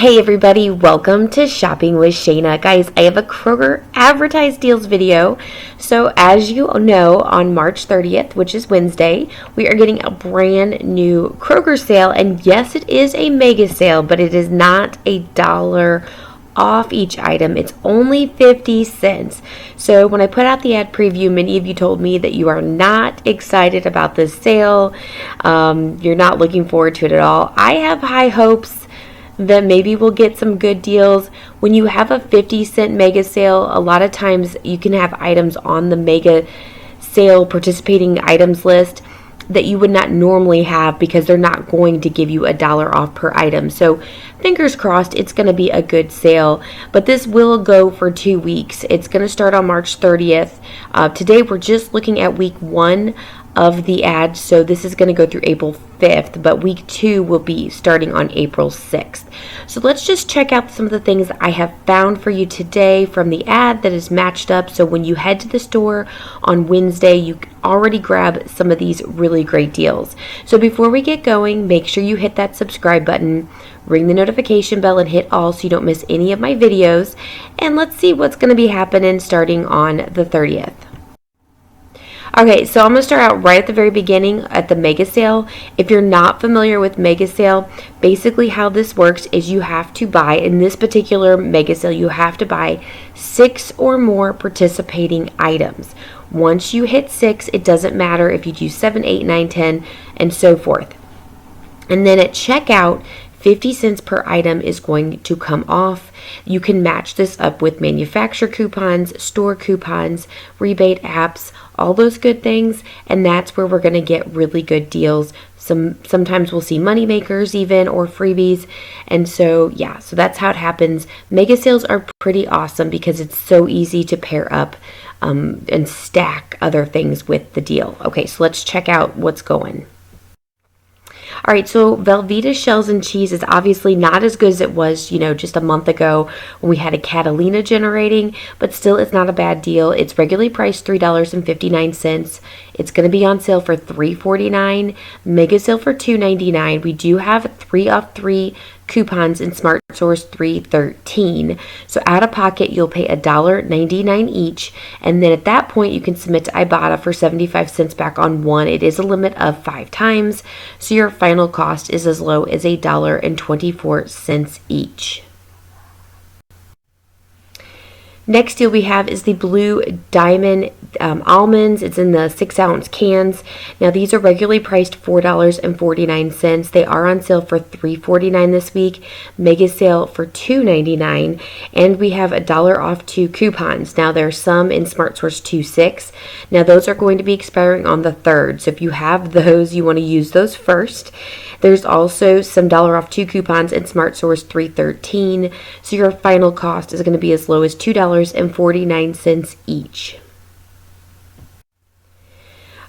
Hey everybody, welcome to Shopping with Shana. Guys, I have a Kroger Advertised Deals video. So as you know, on March 30th, which is Wednesday, we are getting a brand new Kroger sale. And yes, it is a mega sale, but it is not $1 off each item. It's only 50 cents. So when I put out the ad preview, many of you told me that you are not excited about this sale. You're not looking forward to it at all. I have high hopes that maybe we'll get some good deals. When you have a 50-cent mega sale, a lot of times you can have items on the mega sale participating items list that you would not normally have because they're not going to give you $1 off per item. So fingers crossed it's going to be a good sale, but this will go for 2 weeks. It's going to start on March 30th. Today we're just looking at week 1 of the ad, so this is going to go through April 5th, but week 2 will be starting on April 6th. So let's just check out some of the things I have found for you today from the ad that is matched up, so when you head to the store on Wednesday, you can already grab some of these really great deals. So before we get going, make sure you hit that subscribe button, ring the notification bell, and hit all so you don't miss any of my videos, and let's see what's going to be happening starting on the 30th. Okay, so I'm going to start out right at the very beginning at the mega sale. If you're not familiar with mega sale, basically how this works is you have to buy, in this particular mega sale, you have to buy 6 or more participating items. Once you hit 6, it doesn't matter if you do 7, 8, 9, 10, and so forth. And then at checkout, 50 cents per item is going to come off. You can match this up with manufacturer coupons, store coupons, rebate apps, all those good things, and that's where we're going to get really good deals. Sometimes we'll see money makers even, or freebies, and so yeah, so that's how it happens. Mega sales are pretty awesome because it's so easy to pair up and stack other things with the deal. Okay, so let's check out what's going. All right, so Velveeta shells and cheese is obviously not as good as it was, just a month ago when we had a Catalina generating, but still it's not a bad deal. It's regularly priced $3.59. It's going to be on sale for $3.49, mega sale for $2.99. We do have 3 off 3 coupons in Smart Source $3.13. So out of pocket, you'll pay $1.99 each, and then at that point, you can submit to Ibotta for 75 cents back on one. It is a limit of 5 times, so your final cost is as low as $1.24 each. Next deal we have is the Blue Diamond almonds. It's in the 6-ounce cans. Now these are regularly priced $4.49. They are on sale for $3.49 this week. Mega sale for $2.99. And we have $1 off 2 coupons. Now there are some in Smart Source 2.6. Now those are going to be expiring on the 3rd. So if you have those, you want to use those first. There's also some $1 off 2 coupons in Smart Source $3.13. So your final cost is going to be as low as $2.49 each.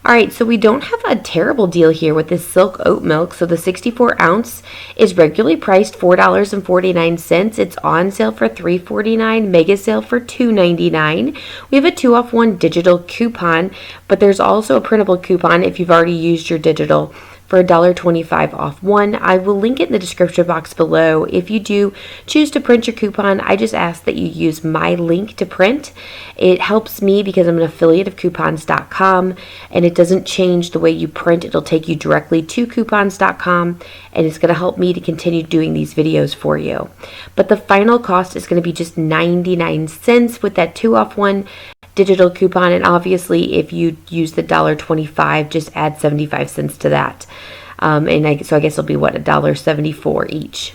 All right, so we don't have a terrible deal here with this silk oat milk. So the 64-ounce is regularly priced $4.49. It's on sale for $3.49, mega sale for $2.99. We have a 2 off 1 digital coupon, but there's also a printable coupon if you've already used your digital for $1.25 off 1. I will link it in the description box below. If you do choose to print your coupon, I just ask that you use my link to print. It helps me because I'm an affiliate of coupons.com, and it doesn't change the way you print. It'll take you directly to coupons.com, and it's going to help me to continue doing these videos for you. But the final cost is going to be just 99 cents with that 2 off 1 digital coupon, and obviously if you use the $1.25, just add 75 cents to that. So I guess it'll be $1.74 each.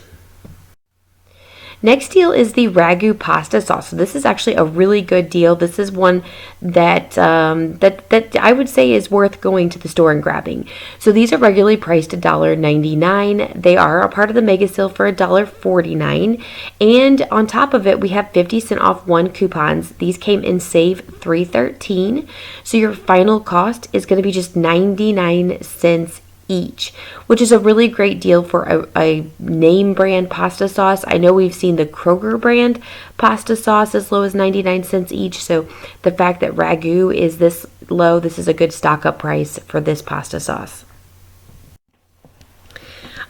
Next deal is the Ragu pasta sauce. So this is actually a really good deal. This is one that that I would say is worth going to the store and grabbing. So these are regularly priced $1.99. They are a part of the mega sale for $1.49. And on top of it, we have 50 cent off 1 coupons. These came in Save $3.13. So your final cost is going to be just 99 cents each, which is a really great deal for a name brand pasta sauce. I know we've seen the Kroger brand pasta sauce as low as 99 cents each, so the fact that Ragu is this low, this is a good stock up price for this pasta sauce.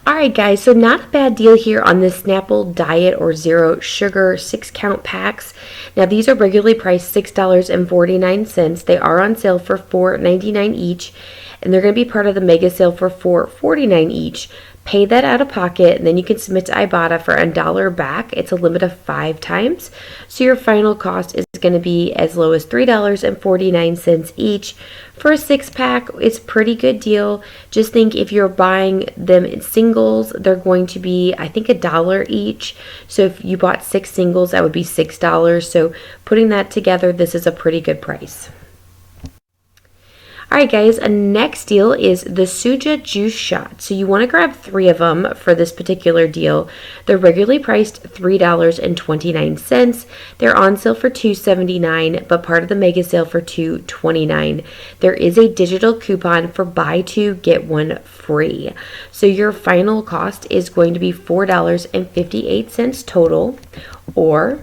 All right, guys, so not a bad deal here on this Snapple Diet or Zero Sugar 6-count packs. Now, these are regularly priced $6.49. They are on sale for $4.99 each, and they're going to be part of the mega sale for $4.49 each. Pay that out of pocket, and then you can submit to Ibotta for $1 back. It's a limit of 5 times. So your final cost is going to be as low as $3.49 each. For a 6-pack, it's a pretty good deal. Just think if you're buying them in singles, they're going to be, I think, $1 each. So if you bought 6 singles, that would be $6. So putting that together, this is a pretty good price. Alright guys, a next deal is the Suja Juice Shot. So you want to grab 3 of them for this particular deal. They're regularly priced $3.29. They're on sale for $2.79, but part of the mega sale for $2.29. There is a digital coupon for buy 2, get 1 free. So your final cost is going to be $4.58 total, or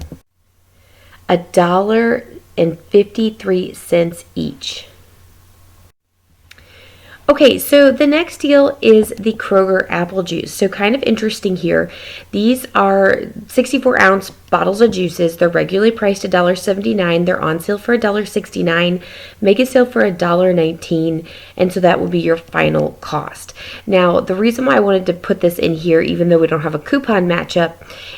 $1.53 each. Okay, so the next deal is the Kroger apple juice. So kind of interesting here. These are 64-ounce bottles of juices. They're regularly priced $1.79. They're on sale for $1.69. Mega sale for $1.19. And so that will be your final cost. Now, the reason why I wanted to put this in here, even though we don't have a coupon matchup,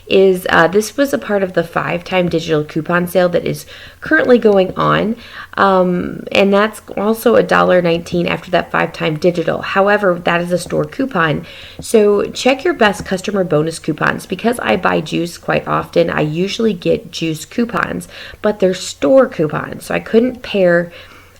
is this was a part of the 5-time digital coupon sale that is currently going on. And that's also $1.19 after that 5-time digital. However, that is a store coupon. So check your best customer bonus coupons. Because I buy juice quite often, I usually get juice coupons, but they're store coupons. So I couldn't pair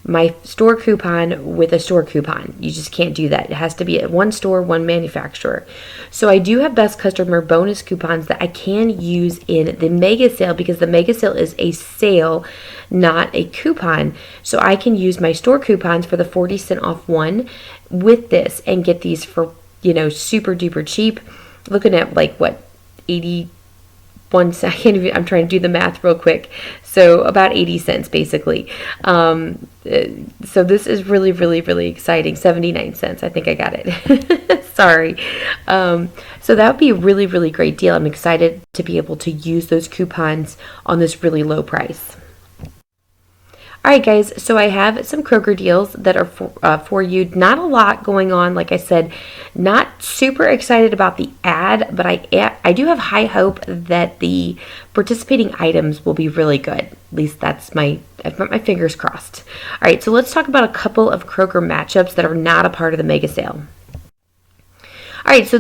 my store coupon with a store coupon. You just can't do that. It has to be at one store, one manufacturer. So I do have best customer bonus coupons that I can use in the mega sale, because the mega sale is a sale, not a coupon. So I can use my store coupons for the 40-cent off one with this and get these for, super duper cheap. Looking at like what, 81 second, I'm trying to do the math real quick. So about 80 cents basically. So this is really, really, really exciting. 79 cents. I think I got it. Sorry. So that would be a really, really great deal. I'm excited to be able to use those coupons on this really low price. Alright guys, so I have some Kroger deals that are for you. Not a lot going on, like I said. Not super excited about the ad, but I do have high hope that the participating items will be really good. At least I've got my fingers crossed. Alright, so let's talk about a couple of Kroger matchups that are not a part of the mega sale. Alright, so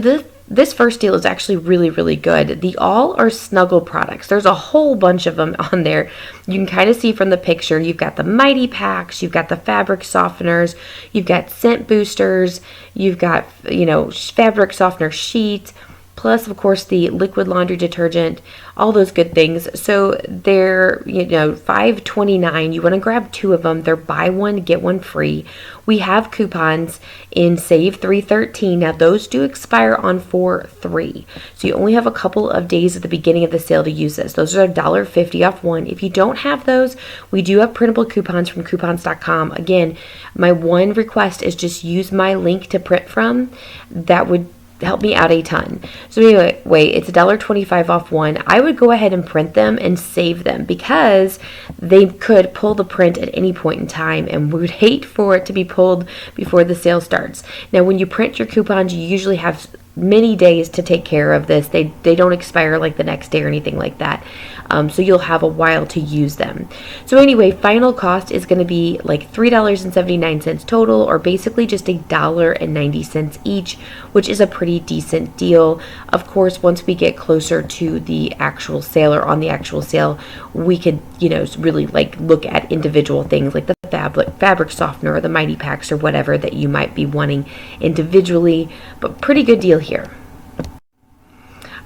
this first deal is actually really, really good. The All or Snuggle products. There's a whole bunch of them on there. You can kind of see from the picture. You've got the Mighty Packs. You've got the fabric softeners. You've got scent boosters. You've got, fabric softener sheets. Plus, of course, the liquid laundry detergent, all those good things. So they're, $5.29. You want to grab 2 of them. They're buy one, get one free. We have coupons in Save 313. Now, those do expire on 4/3. So you only have a couple of days at the beginning of the sale to use this. Those are $1.50 off one. If you don't have those, we do have printable coupons from coupons.com. Again, my one request is just use my link to print from. That would help me out a ton. So anyway, it's $1.25 off one. I would go ahead and print them and save them, because they could pull the print at any point in time, and we would hate for it to be pulled before the sale starts. Now, when you print your coupons, you usually have many days to take care of this. They don't expire like the next day or anything like that. So you'll have a while to use them. So anyway, final cost is going to be like $3.79 total, or basically just $1.90 each, which is a pretty decent deal. Of course, once we get closer to the actual sale, or on the actual sale, we could, really look at individual things like the fabric softener or the Mighty Packs or whatever that you might be wanting individually, but pretty good deal here.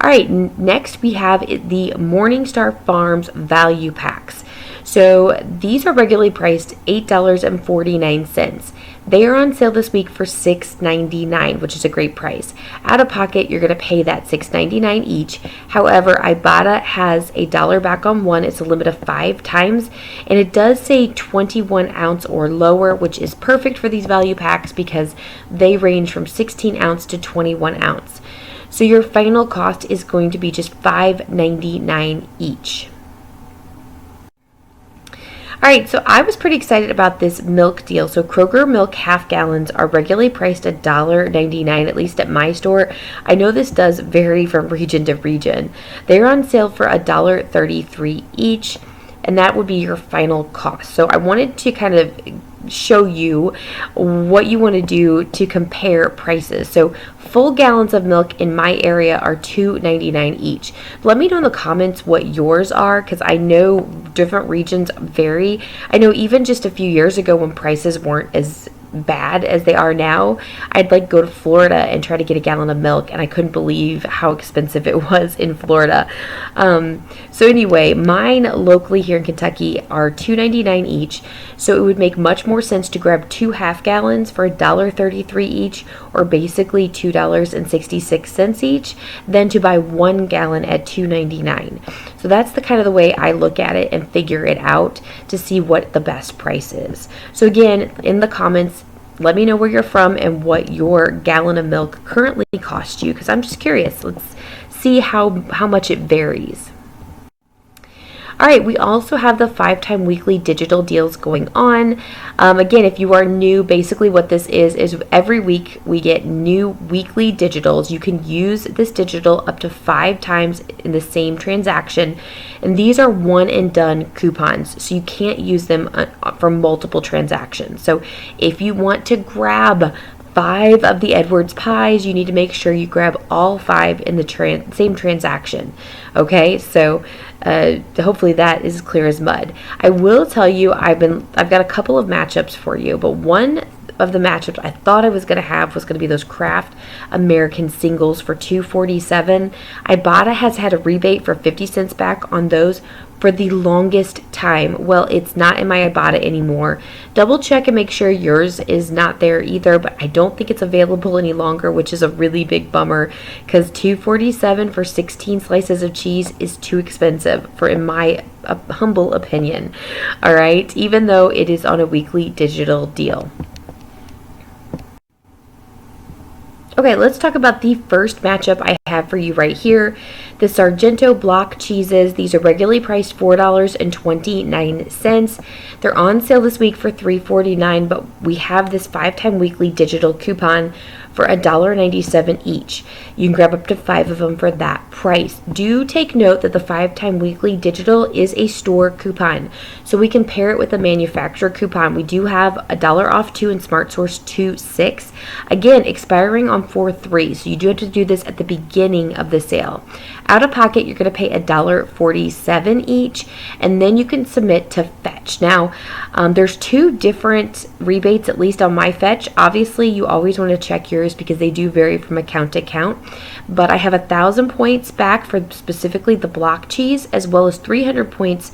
All right, next we have the Morningstar Farms Value Packs. So these are regularly priced $8.49. They are on sale this week for $6.99, which is a great price. Out of pocket, you're going to pay that $6.99 each. However, Ibotta has $1 back on one. It's a limit of 5 times, and it does say 21 ounce or lower, which is perfect for these value packs because they range from 16 ounce to 21 ounce. So your final cost is going to be just $5.99 each. All right, so I was pretty excited about this milk deal. So Kroger milk half gallons are regularly priced at $1.99, at least at my store. I know this does vary from region to region. They're on sale for $1.33 each, and that would be your final cost. So I wanted to kind of show you what you want to do to compare prices. So full gallons of milk in my area are $2.99 each. Let me know in the comments what yours are, because I know different regions vary. I know even just a few years ago when prices weren't as bad as they are now, I'd like go to Florida and try to get a gallon of milk, and I couldn't believe how expensive it was in Florida. So anyway, mine locally here in Kentucky are $2.99 each, so it would make much more sense to grab 2 half gallons for $1.33 each, or basically $2.66 each, than to buy 1 gallon at $2.99. So that's the kind of the way I look at it and figure it out to see what the best price is. So again, in the comments, let me know where you're from and what your gallon of milk currently costs you, because I'm just curious. Let's see how much it varies. All right, we also have the 5-time weekly digital deals going on. Again, if you are new, basically what this is every week we get new weekly digitals. You can use this digital up to 5 times in the same transaction, and these are one and done coupons, so you can't use them for multiple transactions. So if you want to grab 5 of the Edwards pies, you need to make sure you grab all 5 in the same transaction. Okay, so hopefully that is clear as mud. I will tell you, I've got a couple of matchups for you, but one of the matchups I thought I was going to have was going to be those Kraft American singles for $2.47. Ibotta has had a rebate for 50 cents back on those for the longest time. Well, it's not in my Ibotta anymore. Double check and make sure yours is not there either, but I don't think it's available any longer, which is a really big bummer, because $2.47 for 16 slices of cheese is too expensive in my humble opinion. All right, even though it is on a weekly digital deal. Okay, let's talk about the first matchup I have for you right here. The Sargento block cheeses. These are regularly priced $4.29. They're on sale this week for $3.49, but we have this 5-time weekly digital coupon for $1.97 each. You can grab up to 5 of them for that price. Do take note that the 5-time weekly digital is a store coupon, so we can pair it with a manufacturer coupon. We do have $1 off 2 and Smart Source 2/6. Again, expiring on 4/3, so you do have to do this at the beginning of the sale. Out of pocket, you're going to pay $1.47 each, and then you can submit to Fetch. Now, there's 2 different rebates, at least on my Fetch. Obviously, you always want to check yours because they do vary from account to account. But I have 1,000 points back for specifically the block cheese, as well as 300 points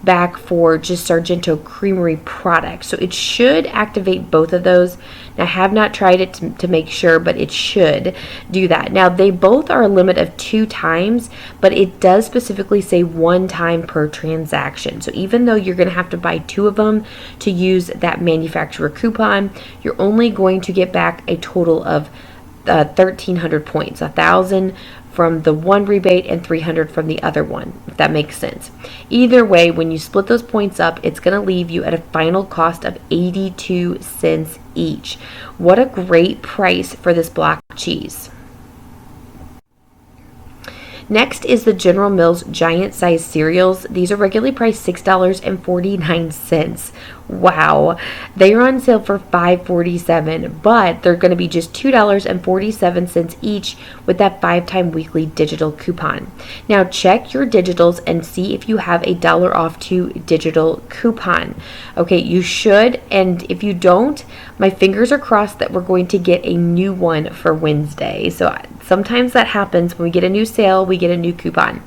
back for just Sargento Creamery products. So it should activate both of those. Now, I have not tried it to make sure, but it should do that. Now, they both are a limit of 2 times, but it does specifically say 1 time per transaction. So even though you're going to have to buy 2 of them to use that manufacturer coupon, you're only going to get back a total of 1,300 points, 1,000 from the one rebate and 300 from the other one, if that makes sense. Either way, when you split those points up, it's going to leave you at a final cost of 82 cents each. What a great price for this block cheese. Next is the General Mills giant size cereals. These are regularly priced $6.49. Wow. They are on sale for $5.47, but they're going to be just $2.47 each with that 5-time weekly digital coupon. Now check your digitals and see if you have a $1 off 2 digital coupon. Okay, you should, and if you don't, my fingers are crossed that we're going to get a new one for Wednesday. So sometimes that happens. When we get a new sale, we get a new coupon.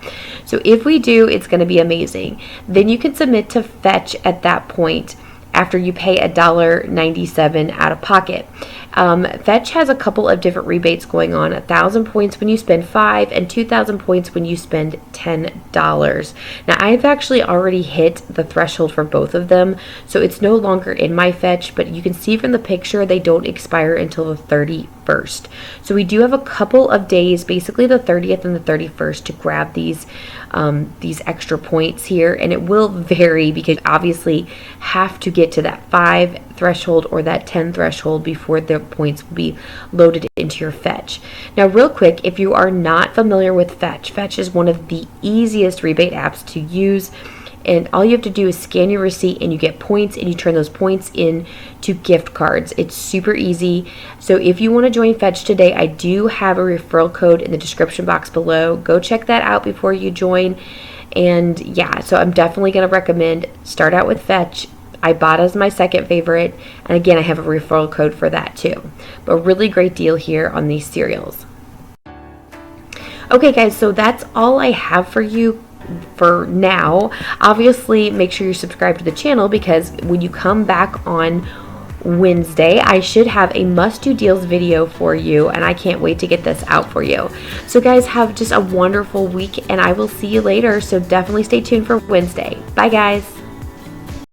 So if we do, it's going to be amazing. Then you can submit to Fetch at that point after you pay $1.97 out of pocket. Fetch has a couple of different rebates going on: 1,000 points when you spend $5 and 2,000 points when you spend $10. Now, I've actually already hit the threshold for both of them, so it's no longer in my Fetch, but you can see from the picture they don't expire until the 31st. So we do have a couple of days, basically the 30th and the 31st, to grab these extra points here, and it will vary because you obviously have to get to that 5 threshold or that 10 threshold before the points will be loaded into your Fetch. Now, real quick, if you are not familiar with Fetch, Fetch is one of the easiest rebate apps to use. And all you have to do is scan your receipt and you get points, and you turn those points into gift cards. It's super easy. So if you want to join Fetch today, I do have a referral code in the description box below. Go check that out before you join. And yeah, so I'm definitely going to recommend start out with Fetch. I bought as my second favorite, and again, I have a referral code for that too. But really great deal here on these cereals. Okay guys, so that's all I have for you for now. Obviously, make sure you're subscribed to the channel, because when you come back on Wednesday, I should have a must-do deals video for you, and I can't wait to get this out for you. So guys, have just a wonderful week, and I will see you later. So definitely stay tuned for Wednesday. Bye guys.